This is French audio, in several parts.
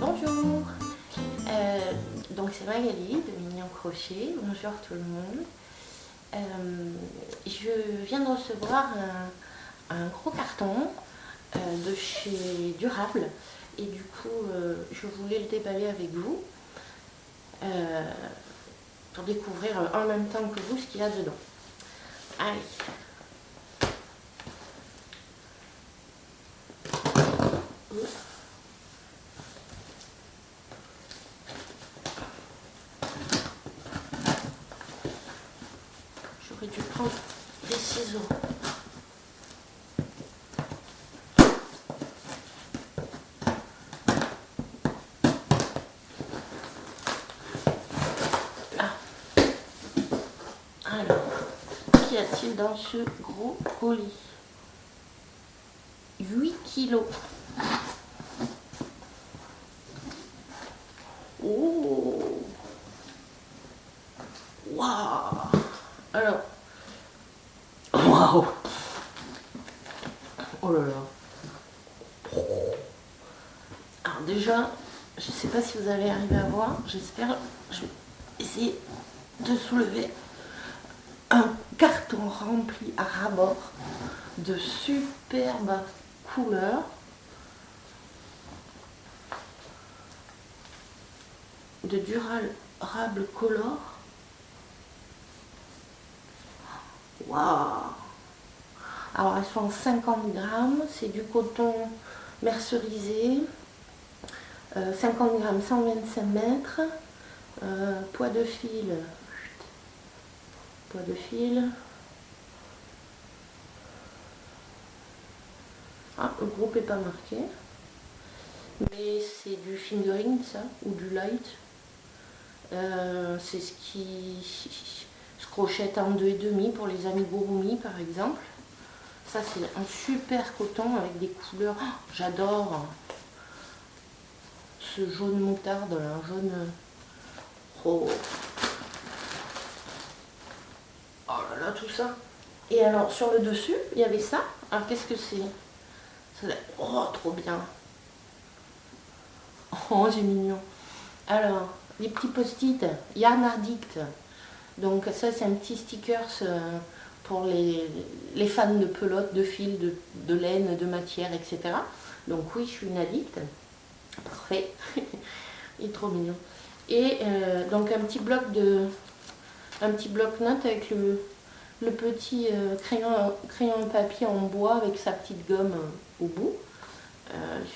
Bonjour, donc c'est Magali de Mignon Crochet. Bonjour tout le monde. Je viens de recevoir un gros carton de chez Durable et du coup je voulais le déballer avec vous pour découvrir en même temps que vous ce qu'il y a dedans. Allez. J'aurais dû prendre des ciseaux. Là. Alors, qu'y a-t-il dans ce gros colis? 8 kilos. Oh! Waouh! Alors, waouh! Oh là là! Alors déjà, je ne sais pas si vous allez arriver à voir, j'espère, je vais essayer de soulever un carton rempli à ras-bord de superbes couleurs. De Durable Color. Waouh! Alors elles font 50 grammes, c'est du coton mercerisé. 50 grammes, 125 mètres. Poids de fil. Poids de fil. Ah, le groupe n'est pas marqué. Mais c'est du fingering ça, ou du light. C'est ce qui se crochette en 2,5 pour les amigurumi par exemple. Ça c'est un super coton avec des couleurs. Oh, j'adore ce jaune moutarde, un jaune. Oh. Oh là là, tout ça. Et alors sur le dessus, il y avait ça. Alors qu'est-ce que c'est? Oh, trop bien. Oh, c'est mignon. Alors, les petits post-it, Yarn Addict. Donc ça, c'est un petit sticker pour les fans de pelote, de fil, de laine, de matière, etc. Donc oui, je suis une addict. Parfait. Il est trop mignon. Et donc un petit bloc-notes avec le petit crayon papier en bois avec sa petite gomme au bout.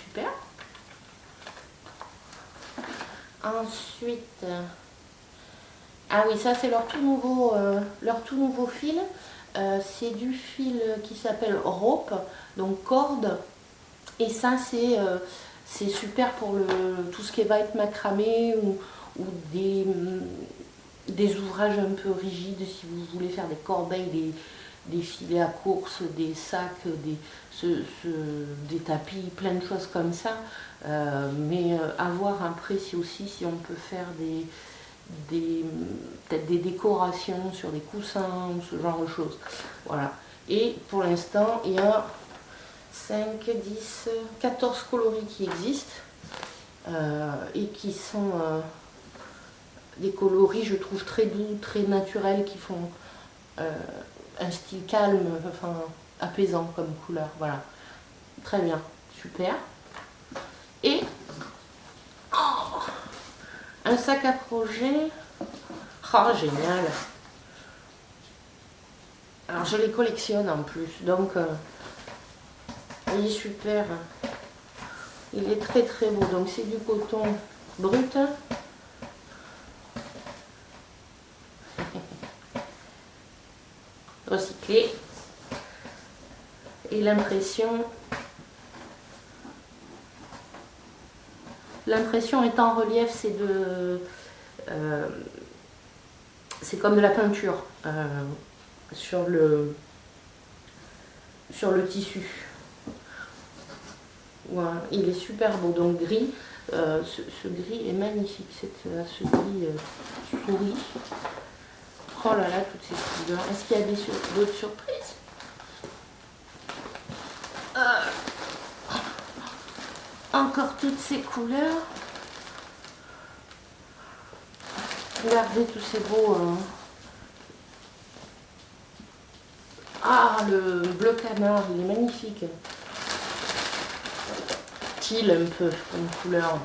Super. Ensuite, ah oui, ça c'est leur tout nouveau fil. C'est du fil qui s'appelle rope, donc corde. Et ça c'est super pour tout ce qui va être macramé ou des ouvrages un peu rigides si vous voulez faire des corbeilles, des filets à course, des sacs, des tapis, plein de choses comme ça. Mais avoir un précis aussi si on peut faire peut-être des décorations sur des coussins ou ce genre de choses. Voilà. Et pour l'instant, il y a 5, 10, 14 coloris qui existent et qui sont des coloris, je trouve, très doux, très naturels, qui font un style calme, enfin apaisant comme couleur. Voilà. Très bien. Super. Et oh, un sac à projet. Oh, génial. Alors je les collectionne en plus, donc il est super. Il est très très beau. Donc c'est du coton brut. Recyclé. Et l'impression est en relief, c'est comme de la peinture sur le tissu. Voilà, il est super beau, donc gris. Ce gris est magnifique, ce gris souris. Oh là là, toutes ces couleurs. Est-ce qu'il y a d'autres surprises? Encore toutes ces couleurs. Regardez tous ces beaux... Ah, le bleu canard, il est magnifique. Teal un peu, comme couleur.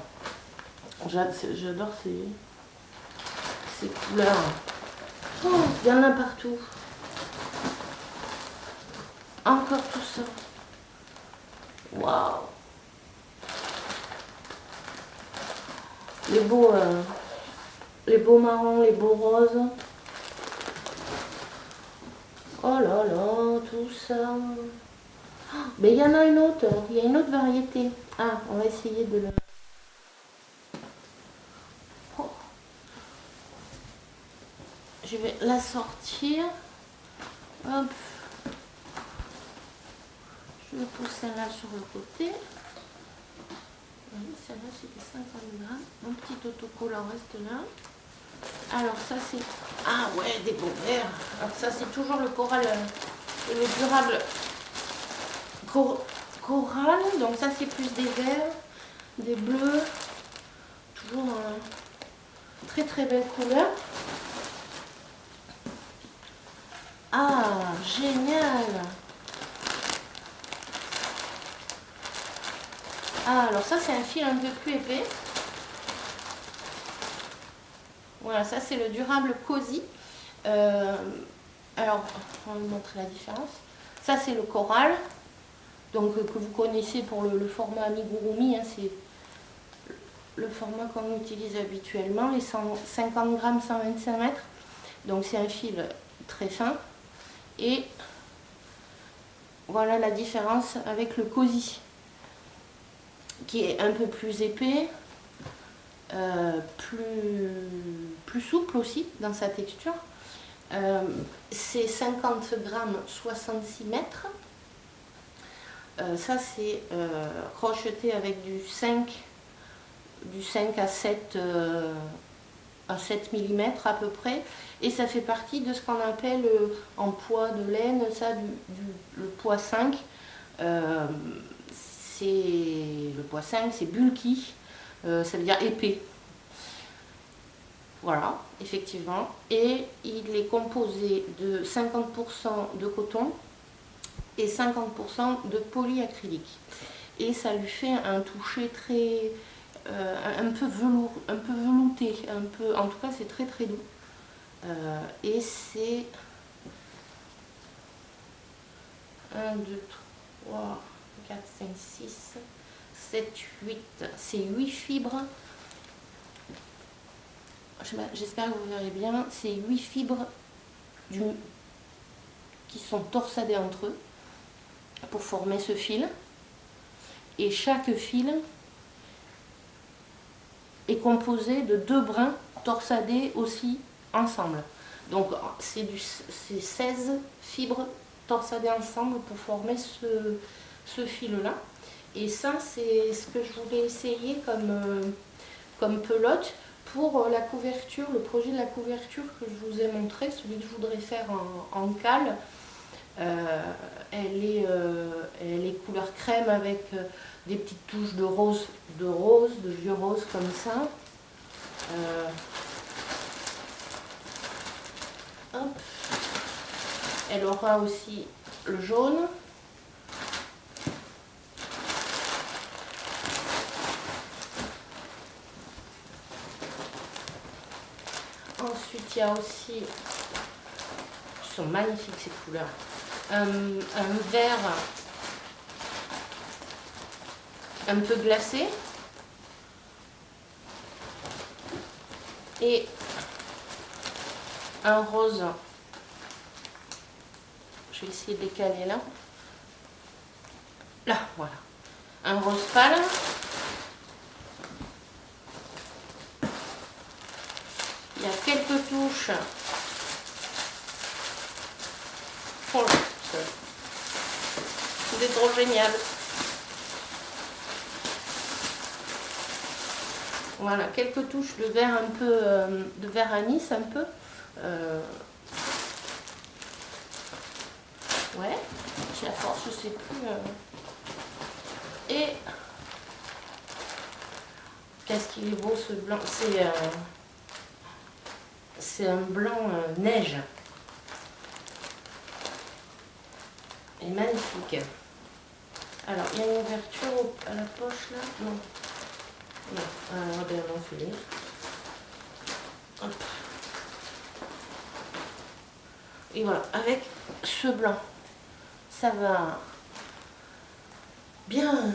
J'adore ces couleurs. Oh, il y en a partout. Encore tout ça. Waouh. Les beaux marrons, les beaux roses. Oh là là, tout ça. Mais il y en a une autre, il y a une autre variété. Ah, on va essayer de le... Oh. Je vais la sortir. Hop. Je pose celle-là sur le côté. Oui, celle-là c'était 50 grammes. Mon petit autocollant reste là. Alors ça c'est... Ah ouais, des beaux verts. Alors ça c'est toujours le coral, le durable coral. Donc ça c'est plus des verts, des bleus. Toujours très très belle couleur. Ah, génial. Ah, alors ça c'est un fil un peu plus épais. Voilà, ça c'est le durable Cozy. Alors, on va vous montrer la différence. Ça c'est le coral, donc que vous connaissez pour le format amigurumi, hein, c'est le format qu'on utilise habituellement, les 50 grammes, 125 mètres. Donc c'est un fil très fin. Et voilà la différence avec le Cozy, qui est un peu plus épais, plus souple aussi dans sa texture. C'est 50 grammes, 66 mètres. Ça c'est crocheté avec du 5 à 7 mm à peu près, et ça fait partie de ce qu'on appelle en poids de laine, ça le poids 5. Le poids 5 c'est bulky, ça veut dire épais. Voilà, effectivement, et il est composé de 50% de coton et 50% de polyacrylique, et ça lui fait un toucher très un peu velours, un peu velouté, un peu, en tout cas c'est très très doux, et c'est 1, 2, 3, 4, 5, 6, 7, 8, c'est 8 fibres. J'espère que vous verrez bien, c'est 8 fibres qui sont torsadées entre eux pour former ce fil, et chaque fil est composé de 2 brins torsadés aussi ensemble. Donc c'est 16 fibres torsadées ensemble pour former ce fil-là. Et ça, c'est ce que je voulais essayer comme pelote pour la couverture, le projet de la couverture que je vous ai montré, celui que je voudrais faire en cale. Elle est couleur crème avec des petites touches de rose, de vieux rose comme ça. Hop. Elle aura aussi le jaune. Ensuite, il y a aussi, ils sont magnifiques ces couleurs, un vert un peu glacé et un rose. Je vais essayer de décaler là. Là, voilà. Un rose pâle. Il y a quelques touches. Oh, c'est trop génial. Voilà, quelques touches de vert un peu, de vert anis un peu. Ouais, j'ai la force, je sais plus. Et qu'est-ce qu'il est beau ce blanc. c'est un blanc neige. Et magnifique. Alors, il y a une ouverture à la poche là. Non. Non, ben non, fini. Hop. Et voilà, avec ce blanc, ça va bien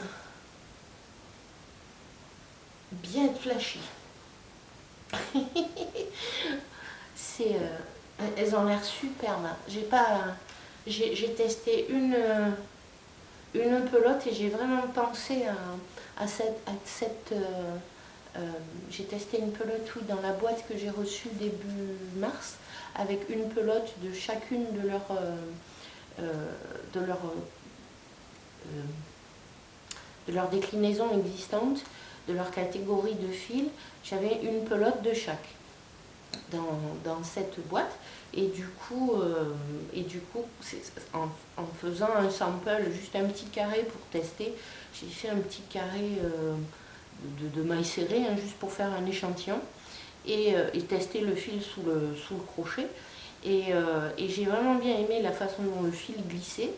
être flashy. C'est, elles ont l'air superbes. J'ai testé une pelote et j'ai vraiment pensé à cette j'ai testé une pelote, oui, dans la boîte que j'ai reçue début mars, avec une pelote de chacune de leurs déclinaisons existantes, de leur catégorie de fil. J'avais une pelote de chaque dans cette boîte. Et du coup, en faisant un sample, juste un petit carré pour tester, j'ai fait un petit carré de maille serrée, hein, juste pour faire un échantillon, et tester le fil sous le crochet. Et j'ai vraiment bien aimé la façon dont le fil glissait.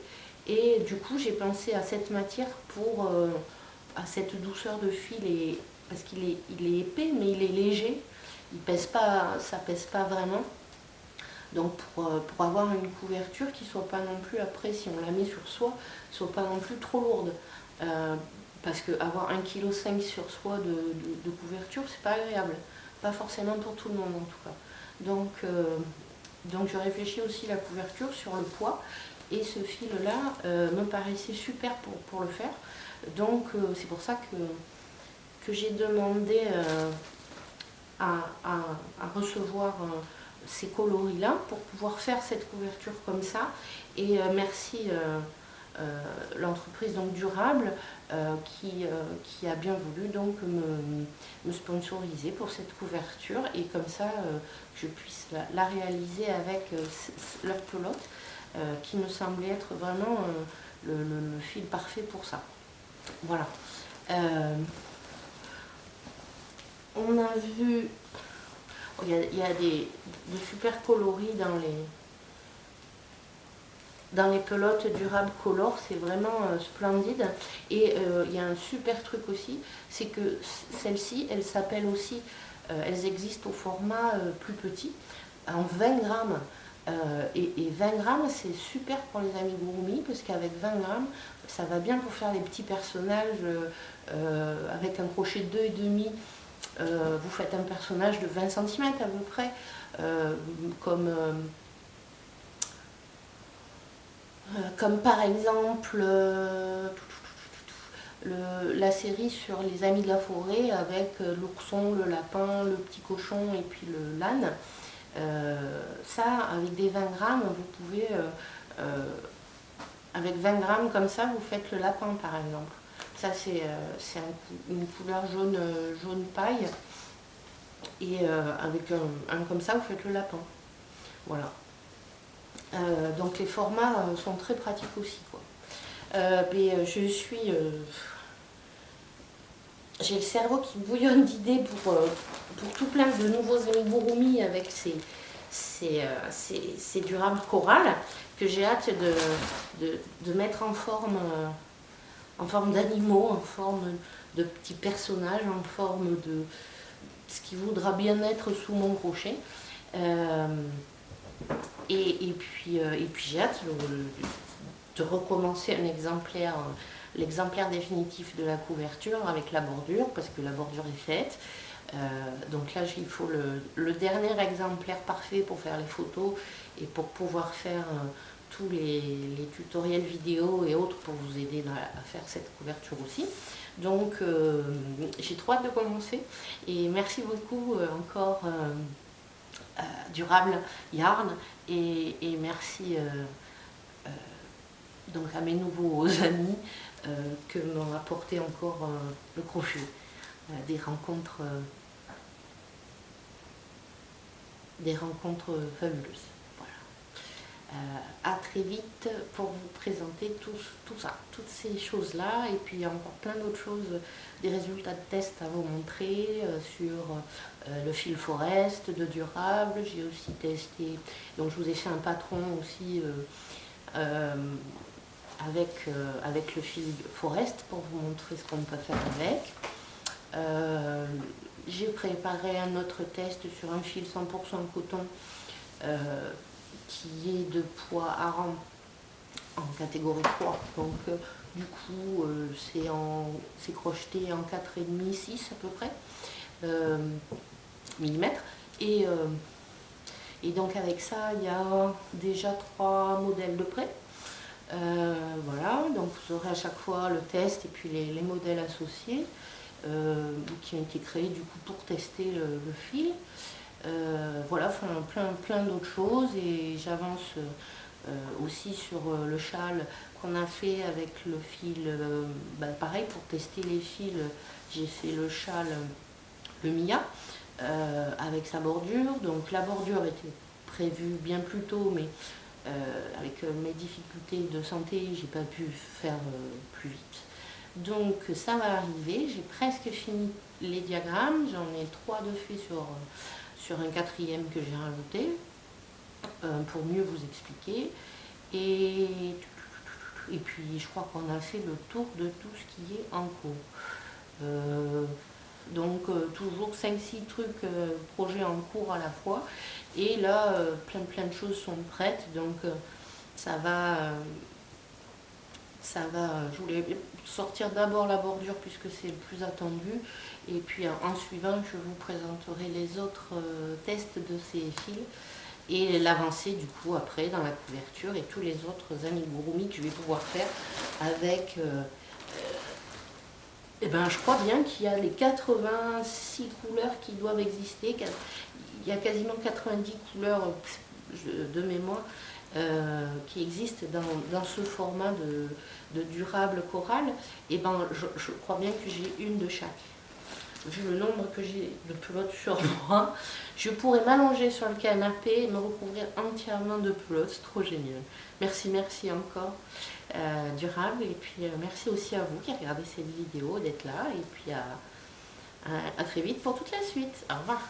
Et du coup, j'ai pensé à cette matière à cette douceur de fil, parce qu'il est épais, mais il est léger. Ça pèse pas vraiment. Donc pour avoir une couverture qui soit pas non plus, après si on la met sur soi, soit pas non plus trop lourde. Parce que avoir 1,5 kg sur soi de couverture, c'est pas agréable. Pas forcément pour tout le monde en tout cas. Donc je réfléchis aussi la couverture sur le poids. Et ce fil-là me paraissait super pour le faire. Donc c'est pour ça que j'ai demandé à recevoir ces coloris-là pour pouvoir faire cette couverture comme ça. Et merci l'entreprise donc durable qui a bien voulu donc me sponsoriser pour cette couverture, et comme ça je puisse la réaliser avec leur pelote qui me semblait être vraiment le fil parfait pour ça. Voilà. On a vu, il y a des super coloris dans les pelotes durables Color, c'est vraiment splendide. Et il y a un super truc aussi, c'est que celles-ci, elles s'appellent aussi, elles existent au format plus petit, en 20 grammes. Et 20 grammes, c'est super pour les amigurumi, parce qu'avec 20 grammes, ça va bien pour faire les petits personnages avec un crochet de 2,5. Vous faites un personnage de 20 cm à peu près, comme par exemple la série sur les amis de la forêt avec l'ourson, le lapin, le petit cochon et puis l'âne. Ça, avec des 20 grammes, vous pouvez, avec 20 grammes comme ça, vous faites le lapin par exemple. Ça, c'est une couleur jaune paille. Et avec un comme ça, vous faites le lapin. Voilà. Donc les formats sont très pratiques aussi, quoi. Mais j'ai le cerveau qui bouillonne d'idées pour tout plein de nouveaux amigurumi avec ces durables chorales que j'ai hâte de mettre en forme d'animaux, en forme de petits personnages, en forme de ce qui voudra bien être sous mon crochet. Et puis j'ai hâte de recommencer l'exemplaire définitif de la couverture avec la bordure, parce que la bordure est faite. Donc là, il faut le dernier exemplaire parfait pour faire les photos et pour pouvoir faire tous les tutoriels vidéo et autres pour vous aider à faire cette couverture aussi. Donc j'ai trop hâte de commencer, et merci beaucoup encore Durable Yarn, et merci donc à mes nouveaux amis que m'ont apporté encore le crochet, des rencontres fabuleuses. Voilà. À très vite pour vous présenter tout ça, toutes ces choses-là, et puis encore plein d'autres choses, des résultats de tests à vous montrer sur le fil Forest de durable. J'ai aussi testé, donc je vous ai fait un patron aussi avec le fil Forest pour vous montrer ce qu'on peut faire avec. J'ai préparé un autre test sur un fil 100% coton qui est de poids Aran en catégorie 3. Donc du coup c'est crocheté en 4,5, 6 à peu près millimètres. Et donc avec ça, il y a déjà 3 modèles de près. Voilà, donc vous aurez à chaque fois le test et puis les modèles associés qui ont été créés du coup pour tester le fil. Voilà, enfin, plein d'autres choses, et j'avance aussi sur le châle qu'on a fait avec le fil, pareil pour tester les fils. J'ai fait le châle, le Mia, avec sa bordure. Donc la bordure était prévue bien plus tôt, mais avec mes difficultés de santé, j'ai pas pu faire plus vite. Donc ça va arriver, j'ai presque fini les diagrammes, j'en ai 3 de faits sur un 4e que j'ai rajouté pour mieux vous expliquer. Et puis je crois qu'on a fait le tour de tout ce qui est en cours. Donc toujours 5-6 trucs, projets en cours à la fois. Et là, plein de choses sont prêtes, donc ça va, je voulais sortir d'abord la bordure puisque c'est le plus attendu, et puis en suivant je vous présenterai les autres tests de ces fils et l'avancée du coup après dans la couverture et tous les autres amigurumi que je vais pouvoir faire avec je crois bien qu'il y a les 86 couleurs qui doivent exister. Il y a quasiment 90 couleurs de mémoire qui existent dans ce format de durable coral. Et je crois bien que j'ai une de chaque. Vu le nombre que j'ai de pelotes sur moi, je pourrais m'allonger sur le canapé et me recouvrir entièrement de pelotes. C'est trop génial. Merci encore durable, et puis merci aussi à vous qui regardez cette vidéo d'être là, et puis à très vite pour toute la suite. Au revoir.